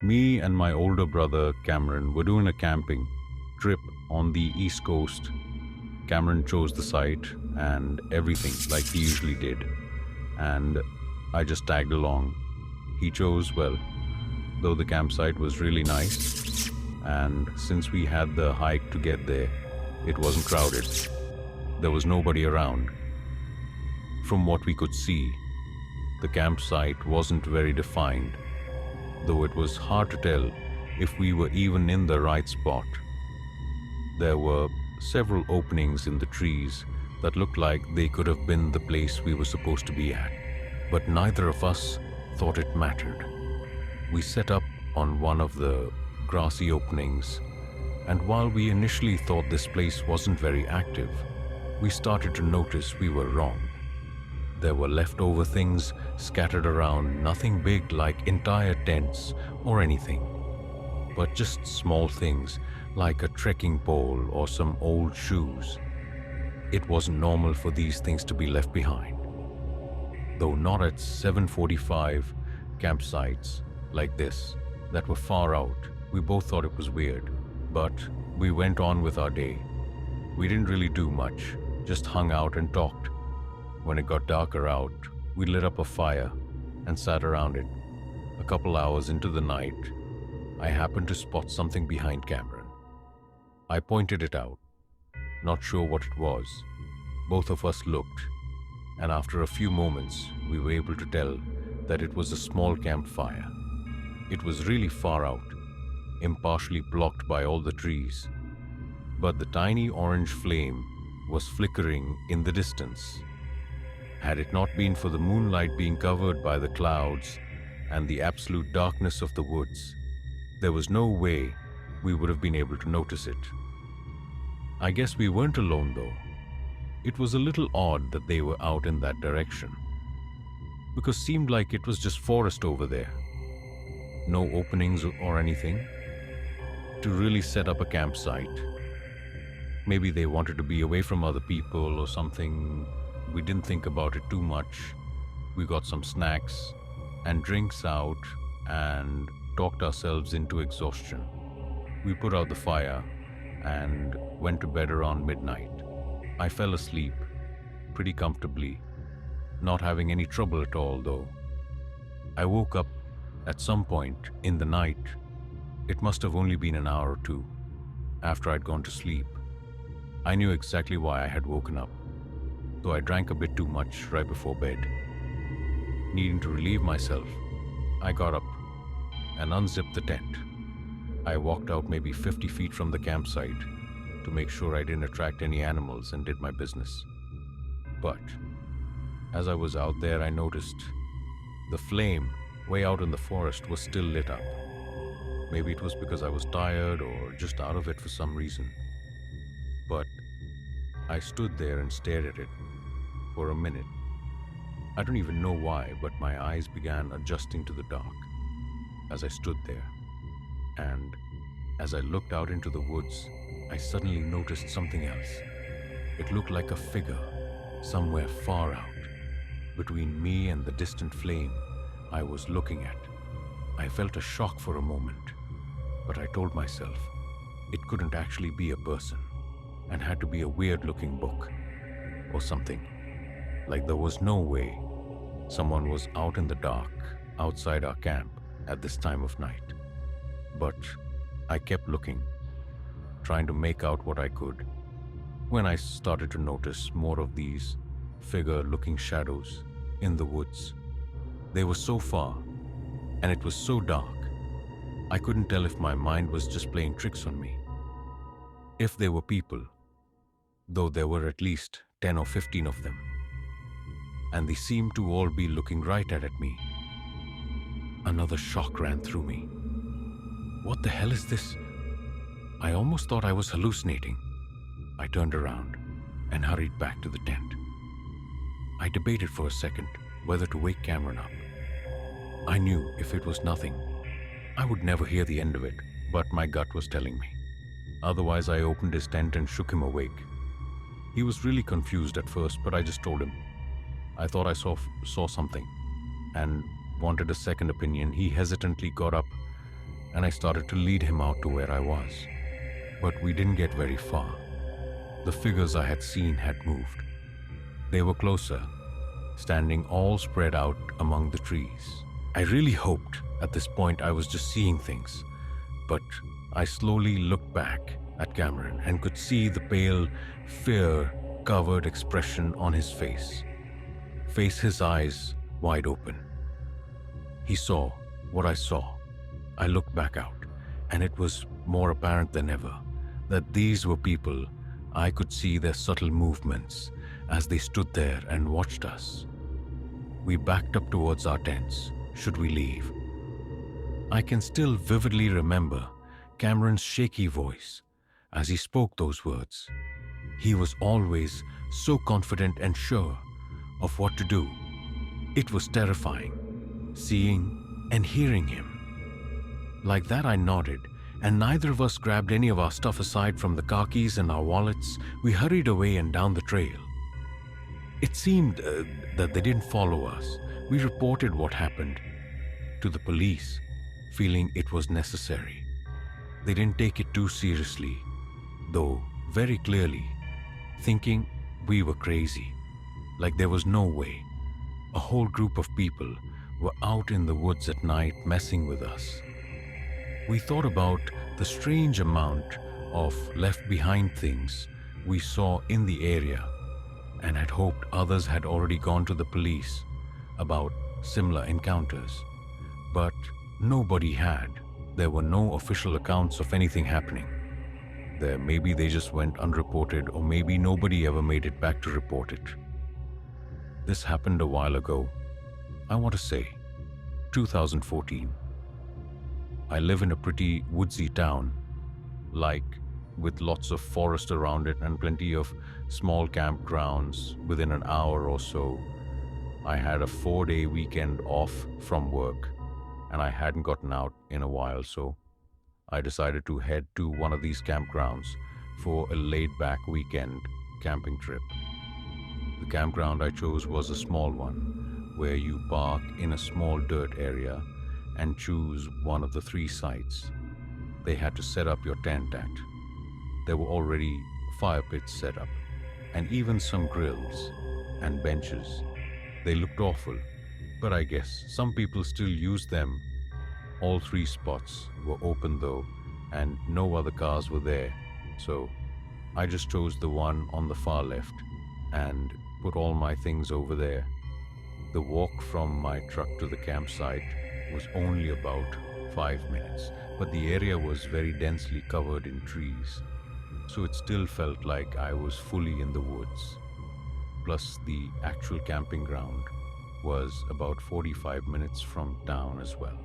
Me and my older brother Cameron were doing a camping trip on the East Coast. Cameron chose the site and everything like he usually did, and I just tagged along. He chose well, though the campsite was really nice, and since we had the hike to get there, it wasn't crowded. There was nobody around. From what we could see, the campsite wasn't very defined, though it was hard to tell if we were even in the right spot. There were several openings in the trees that looked like they could have been the place we were supposed to be at, but neither of us thought it mattered. We set up on one of the grassy openings, and while we initially thought this place wasn't very active, we started to notice we were wrong. There were leftover things scattered around, nothing big like entire tents or anything, but just small things like a trekking pole or some old shoes. It wasn't normal for these things to be left behind. Though not at 7:45 campsites like this that were far out, we both thought it was weird, but we went on with our day. We didn't really do much, just hung out and talked. When it got darker out, we lit up a fire and sat around it. A couple hours into the night, I happened to spot something behind Cameron. I pointed it out, not sure what it was. Both of us looked, and after a few moments, we were able to tell that it was a small campfire. It was really far out, impartially blocked by all the trees, but the tiny orange flame was flickering in the distance. Had it not been for the moonlight being covered by the clouds and the absolute darkness of the woods, there was no way we would have been able to notice it. I guess we weren't alone though. It was a little odd that they were out in that direction, because seemed like it was just forest over there. No openings or anything to really set up a campsite. Maybe they wanted to be away from other people or something. We didn't think about it too much. We got some snacks and drinks out and talked ourselves into exhaustion. We put out the fire and went to bed around midnight. I fell asleep pretty comfortably, not having any trouble at all though. I woke up at some point in the night. It must have only been an hour or two after I'd gone to sleep. I knew exactly why I had woken up, though I drank a bit too much right before bed. Needing to relieve myself, I got up and unzipped the tent. I walked out maybe 50 feet from the campsite to make sure I didn't attract any animals and did my business. But as I was out there, I noticed the flame way out in the forest was still lit up. Maybe it was because I was tired or just out of it for some reason. But I stood there and stared at it for a minute. I don't even know why, but my eyes began adjusting to the dark as I stood there. And as I looked out into the woods, I suddenly noticed something else. It looked like a figure somewhere far out, between me and the distant flame I was looking at. I felt a shock for a moment, but I told myself it couldn't actually be a person and had to be a weird-looking book or something. Like there was no way someone was out in the dark outside our camp at this time of night. But I kept looking, trying to make out what I could, when I started to notice more of these figure-looking shadows in the woods. They were so far, and it was so dark, I couldn't tell if my mind was just playing tricks on me. If they were people, though there were at least 10 or 15 of them, and they seemed to all be looking right at me. Another shock ran through me. What the hell is this? I almost thought I was hallucinating. I turned around and hurried back to the tent. I debated for a second whether to wake Cameron up. I knew if it was nothing, I would never hear the end of it, but my gut was telling me. Otherwise, I opened his tent and shook him awake. He was really confused at first, but I just told him. I thought I saw something and wanted a second opinion. He hesitantly got up and I started to lead him out to where I was. But we didn't get very far. The figures I had seen had moved. They were closer, standing all spread out among the trees. I really hoped at this point I was just seeing things, but I slowly looked back at Cameron and could see the pale, fear-covered expression on his face. His eyes wide open. He saw what I saw. I looked back out, and it was more apparent than ever that these were people. I could see their subtle movements as they stood there and watched us. We backed up towards our tents. Should we leave? I can still vividly remember Cameron's shaky voice as he spoke those words. He was always so confident and sure of what to do. It was terrifying, seeing and hearing him. Like that, I nodded, and neither of us grabbed any of our stuff aside from the car keys and our wallets. We hurried away and down the trail. It seemed that they didn't follow us. We reported what happened to the police, feeling it was necessary. They didn't take it too seriously, though very clearly, thinking we were crazy, like there was no way. A whole group of people were out in the woods at night messing with us. We thought about the strange amount of left-behind things we saw in the area and had hoped others had already gone to the police about similar encounters. But nobody had. There were no official accounts of anything happening. Maybe they just went unreported, or maybe nobody ever made it back to report it. This happened a while ago. I want to say 2014. I live in a pretty woodsy town, with lots of forest around it and plenty of small campgrounds within an hour or so. I had a 4-day weekend off from work, and I hadn't gotten out in a while, so I decided to head to one of these campgrounds for a laid-back weekend camping trip. The campground I chose was a small one, where you park in a small dirt area and choose one of the 3 sites they had to set up your tent at. There were already fire pits set up, and even some grills and benches. They looked awful, but I guess some people still use them. All 3 spots were open though, and no other cars were there, so I just chose the one on the far left and put all my things over there. The walk from my truck to the campsite was only about 5 minutes, but the area was very densely covered in trees, so it still felt like I was fully in the woods. Plus, the actual camping ground was about 45 minutes from town as well.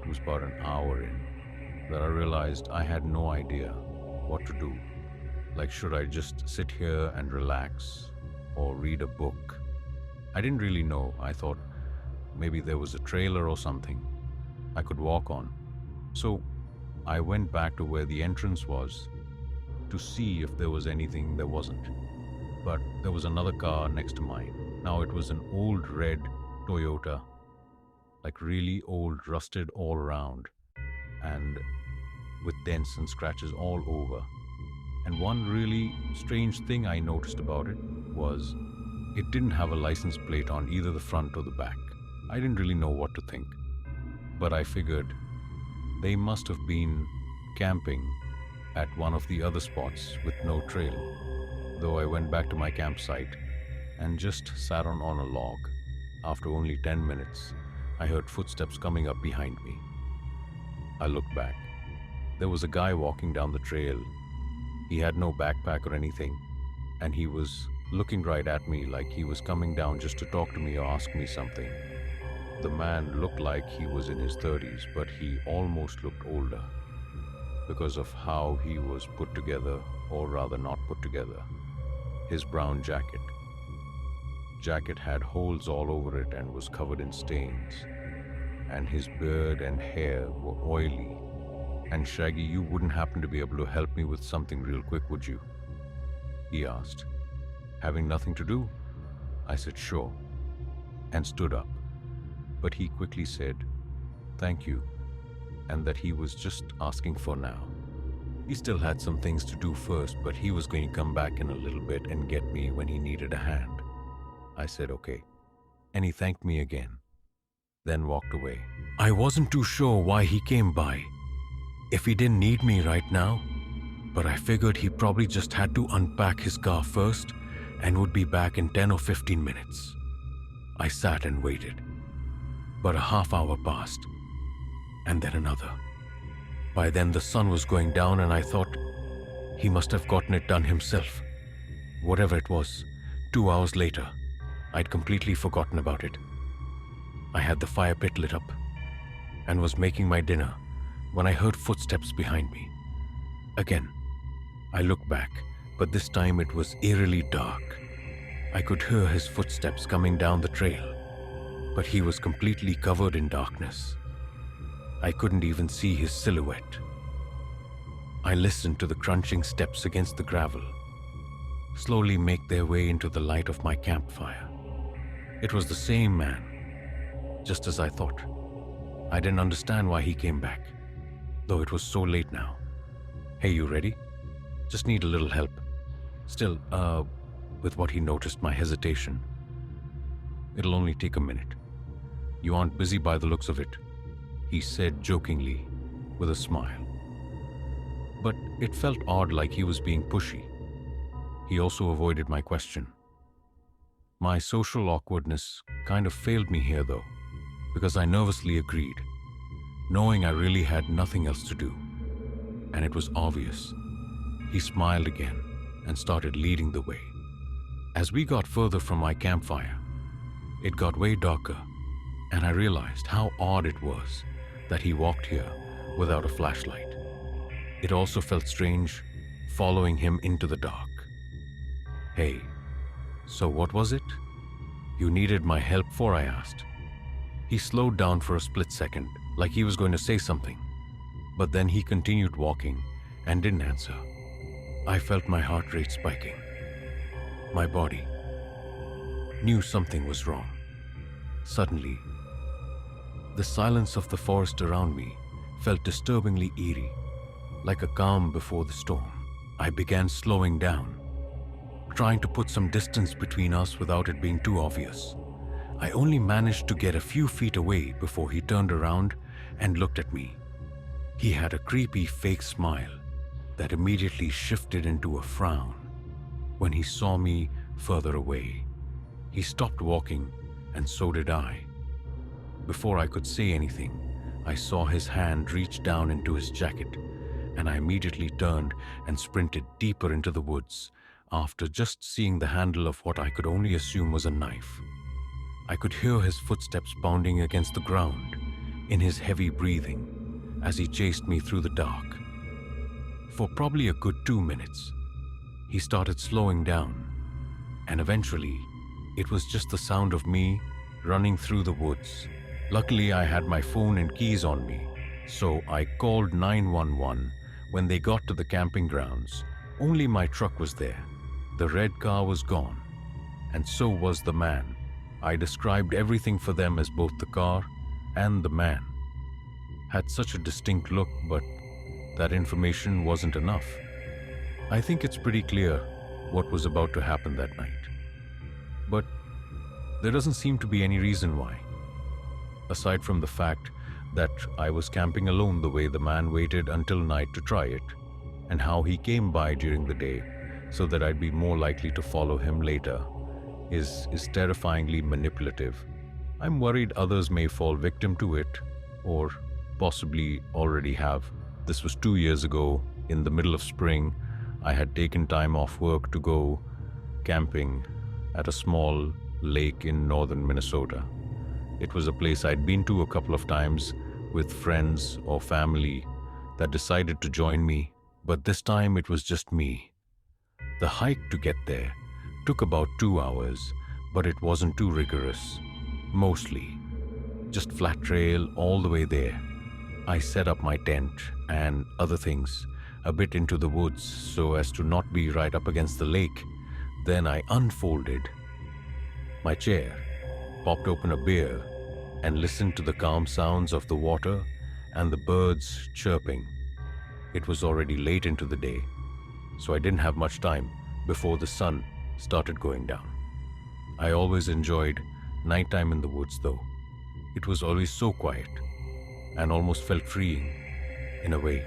It was about an hour in that I realized I had no idea what to do. Should I just sit here and relax or read a book? I didn't really know. I thought maybe there was a trailer or something I could walk on. So I went back to where the entrance was to see if there was anything. There wasn't. But there was another car next to mine. Now it was an old red Toyota, really old, rusted all around, and with dents and scratches all over. And one really strange thing I noticed about it was it didn't have a license plate on either the front or the back. I didn't really know what to think, but I figured they must have been camping at one of the other spots with no trail. Though I went back to my campsite and just sat on a log. After only 10 minutes, I heard footsteps coming up behind me. I looked back. There was a guy walking down the trail. He had no backpack or anything, and he was looking right at me like he was coming down just to talk to me or ask me something. The man looked like he was in his 30s, but he almost looked older because of how he was put together, or rather not put together. His brown jacket had holes all over it and was covered in stains, and his beard and hair were oily. And Shaggy, you wouldn't happen to be able to help me with something real quick, would you? He asked. Having nothing to do? I said sure, and stood up. But he quickly said, "Thank you," and that he was just asking for now. He still had some things to do first, but he was going to come back in a little bit and get me when he needed a hand. I said okay, and he thanked me again, then walked away. I wasn't too sure why he came by, if he didn't need me right now, but I figured he probably just had to unpack his car first and would be back in 10 or 15 minutes. I sat and waited, but a half hour passed, and then another. By then the sun was going down and I thought he must have gotten it done himself. Whatever it was, 2 hours later, I'd completely forgotten about it. I had the fire pit lit up and was making my dinner when I heard footsteps behind me. Again, I looked back, but this time it was eerily dark. I could hear his footsteps coming down the trail, but he was completely covered in darkness. I couldn't even see his silhouette. I listened to the crunching steps against the gravel slowly make their way into the light of my campfire. It was the same man, just as I thought. I didn't understand why he came back, though it was so late now. Hey, you ready? Just need a little help. Still, with what he noticed my hesitation. It'll only take a minute. You aren't busy by the looks of it, he said jokingly, with a smile. But it felt odd, like he was being pushy. He also avoided my question. My social awkwardness kind of failed me here though, because I nervously agreed, knowing I really had nothing else to do. And it was obvious. He smiled again and started leading the way. As we got further from my campfire, it got way darker, and I realized how odd it was that he walked here without a flashlight. It also felt strange following him into the dark. Hey, so what was it you needed my help for? I asked. He slowed down for a split second, like he was going to say something, but then he continued walking and didn't answer. I felt my heart rate spiking. My body knew something was wrong. Suddenly, the silence of the forest around me felt disturbingly eerie, like a calm before the storm. I began slowing down, trying to put some distance between us without it being too obvious. I only managed to get a few feet away before he turned around and looked at me. He had a creepy fake smile that immediately shifted into a frown when he saw me further away. He stopped walking, and so did I. Before I could say anything, I saw his hand reach down into his jacket, and I immediately turned and sprinted deeper into the woods after just seeing the handle of what I could only assume was a knife. I could hear his footsteps pounding against the ground in his heavy breathing as he chased me through the dark. For probably a good 2 minutes, he started slowing down, and eventually it was just the sound of me running through the woods. Luckily, I had my phone and keys on me, so I called 911 when they got to the camping grounds. Only my truck was there. The red car was gone, and so was the man. I described everything for them as both the car and the man had such a distinct look, but that information wasn't enough. I think it's pretty clear what was about to happen that night. But there doesn't seem to be any reason why, aside from the fact that I was camping alone the way the man waited until night to try it, and how he came by during the day so that I'd be more likely to follow him later is terrifyingly manipulative. I'm worried others may fall victim to it, or possibly already have. This was 2 years ago, in the middle of spring. I had taken time off work to go camping at a small lake in northern Minnesota. It was a place I'd been to a couple of times with friends or family that decided to join me, but this time it was just me. The hike to get there took about 2 hours, but it wasn't too rigorous. Mostly just flat trail all the way there. I set up my tent and other things a bit into the woods so as to not be right up against the lake. Then I unfolded my chair, popped open a beer, and listened to the calm sounds of the water and the birds chirping. It was already late into the day, so I didn't have much time before the sun started going down. I always enjoyed nighttime in the woods though. It was always so quiet and almost felt freeing in a way.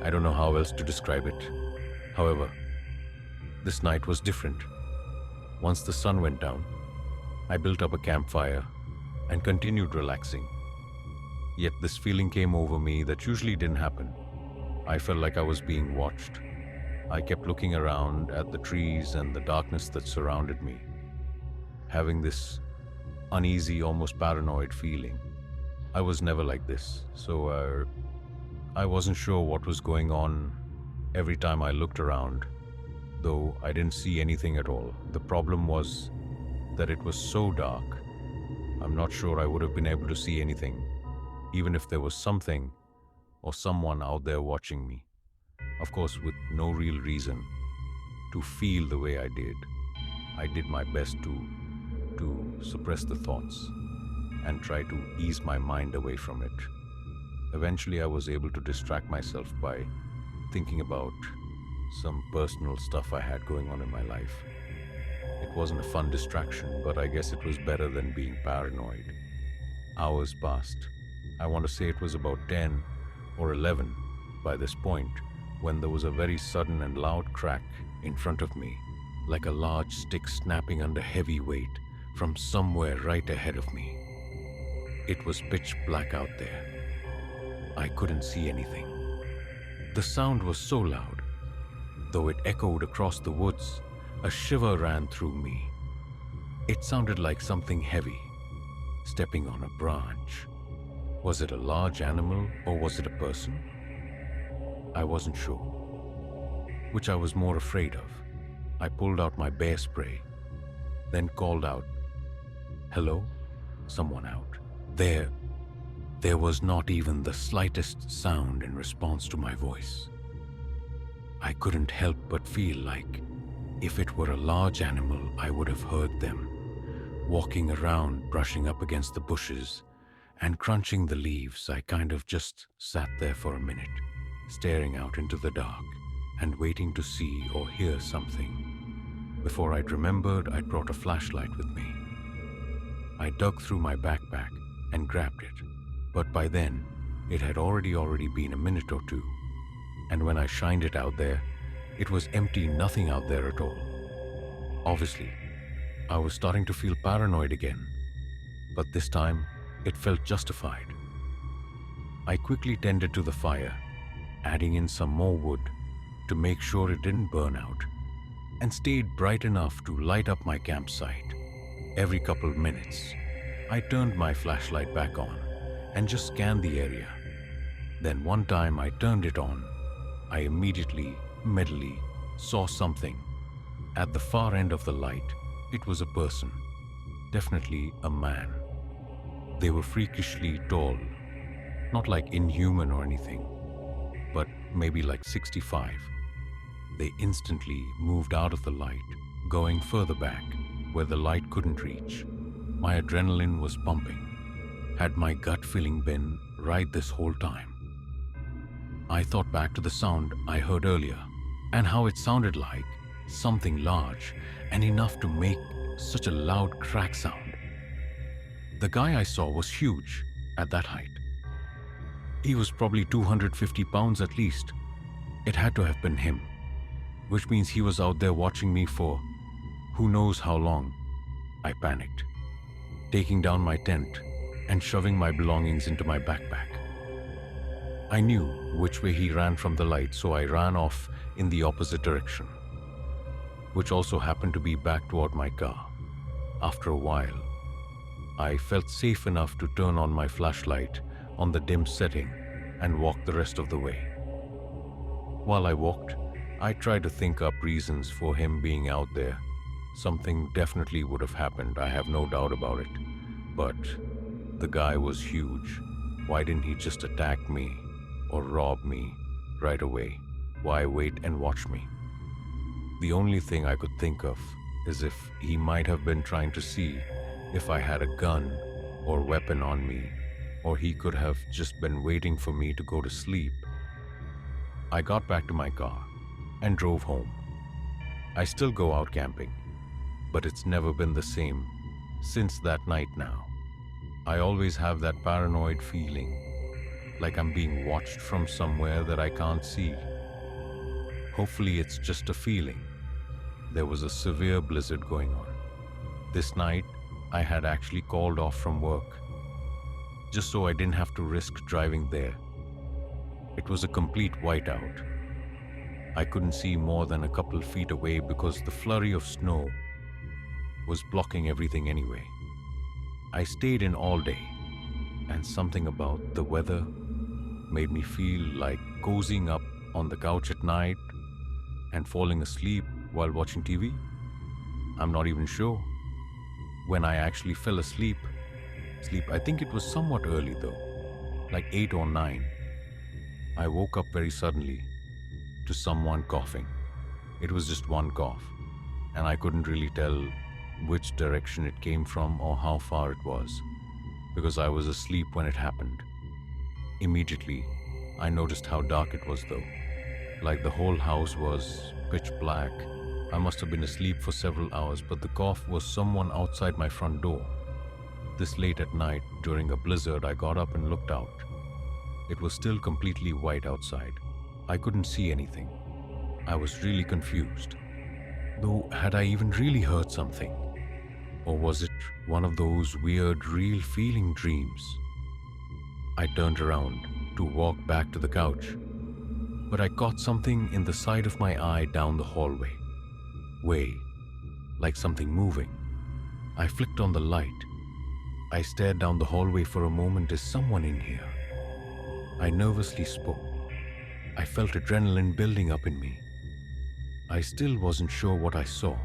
I don't know how else to describe it. However, this night was different. Once the sun went down, I built up a campfire and continued relaxing. Yet this feeling came over me that usually didn't happen. I felt like I was being watched. I kept looking around at the trees and the darkness that surrounded me, having this uneasy, almost paranoid feeling. I was never like this, so I wasn't sure what was going on every time I looked around, though I didn't see anything at all. The problem was that it was so dark. I'm not sure I would have been able to see anything, even if there was something or someone out there watching me. Of course, with no real reason to feel the way I did. I did my best to suppress the thoughts and try to ease my mind away from it. Eventually, I was able to distract myself by thinking about some personal stuff I had going on in my life. It wasn't a fun distraction, but I guess it was better than being paranoid. Hours passed. I want to say it was about 10 or 11 by this point when there was a very sudden and loud crack in front of me, like a large stick snapping under heavy weight from somewhere right ahead of me. It was pitch black out there. I couldn't see anything. The sound was so loud, though it echoed across the woods, a shiver ran through me. It sounded like something heavy, stepping on a branch. Was it a large animal or was it a person? I wasn't sure. Which I was more afraid of. I pulled out my bear spray, then called out, "Hello?" Someone out. There was not even the slightest sound in response to my voice. I couldn't help but feel like if it were a large animal, I would have heard them, walking around, brushing up against the bushes and crunching the leaves. I kind of just sat there for a minute, staring out into the dark and waiting to see or hear something. Before I'd remembered, I'd brought a flashlight with me. I dug through my backpack and grabbed it, but by then, it had already been a minute or two, and when I shined it out there, it was empty, nothing out there at all. Obviously, I was starting to feel paranoid again, but this time, it felt justified. I quickly tended to the fire, adding in some more wood to make sure it didn't burn out, and stayed bright enough to light up my campsite. Every couple minutes, I turned my flashlight back on and just scanned the area. Then one time I turned it on, I immediately, medley, saw something. At the far end of the light, it was a person, definitely a man. They were freakishly tall, not like inhuman or anything, but maybe like 65. They instantly moved out of the light, going further back, where the light couldn't reach. My adrenaline was pumping. Had my gut feeling been right this whole time? I thought back to the sound I heard earlier, and how it sounded like something large and enough to make such a loud crack sound. The guy I saw was huge at that height. He was probably 250 pounds at least. It had to have been him, which means he was out there watching me for who knows how long. I panicked, taking down my tent and shoving my belongings into my backpack. I knew which way he ran from the light, so I ran off in the opposite direction, which also happened to be back toward my car. After a while, I felt safe enough to turn on my flashlight on the dim setting and walk the rest of the way. While I walked, I tried to think up reasons for him being out there. Something definitely would have happened, I have no doubt about it. But the guy was huge. Why didn't he just attack me or rob me right away? Why wait and watch me? The only thing I could think of is if he might have been trying to see if I had a gun or weapon on me or he could have just been waiting for me to go to sleep. I got back to my car and drove home. I still go out camping, but it's never been the same since that night now. I always have that paranoid feeling, like I'm being watched from somewhere that I can't see. Hopefully, it's just a feeling. There was a severe blizzard going on. This night, I had actually called off from work, just so I didn't have to risk driving there. It was a complete whiteout. I couldn't see more than a couple feet away because the flurry of snow was blocking everything anyway. I stayed in all day, and something about the weather made me feel like cozying up on the couch at night and falling asleep while watching TV. I'm not even sure when I actually fell asleep. I think it was somewhat early though, like 8 or 9. I woke up very suddenly to someone coughing. It was just one cough, and I couldn't really tell which direction it came from or how far it was, because I was asleep when it happened. Immediately, I noticed how dark it was though. Like the whole house was pitch black. I must have been asleep for several hours, but the cough was someone outside my front door. This late at night, during a blizzard, I got up and looked out. It was still completely white outside. I couldn't see anything. I was really confused. Though, had I even really heard something? Or was it one of those weird, real feeling dreams? I turned around to walk back to the couch, but I caught something in the side of my eye down the hallway. Like something moving. I flicked on the light. I stared down the hallway for a moment. Is someone in here? I nervously spoke. I felt adrenaline building up in me. I still wasn't sure what I saw,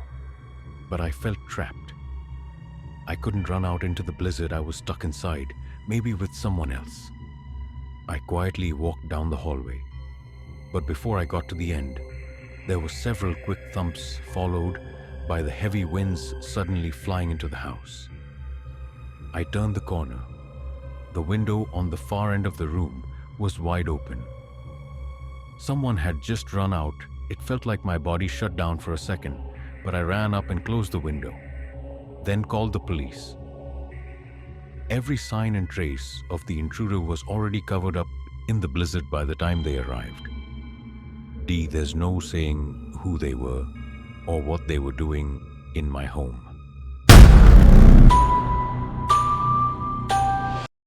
but I felt trapped. I couldn't run out into the blizzard. I was stuck inside, maybe with someone else. I quietly walked down the hallway, but before I got to the end, there were several quick thumps followed by the heavy winds suddenly flying into the house. I turned the corner. The window on the far end of the room was wide open. Someone had just run out. It felt like my body shut down for a second, but I ran up and closed the window, then called the police. Every sign and trace of the intruder was already covered up in the blizzard by the time they arrived. There's no saying who they were or what they were doing in my home.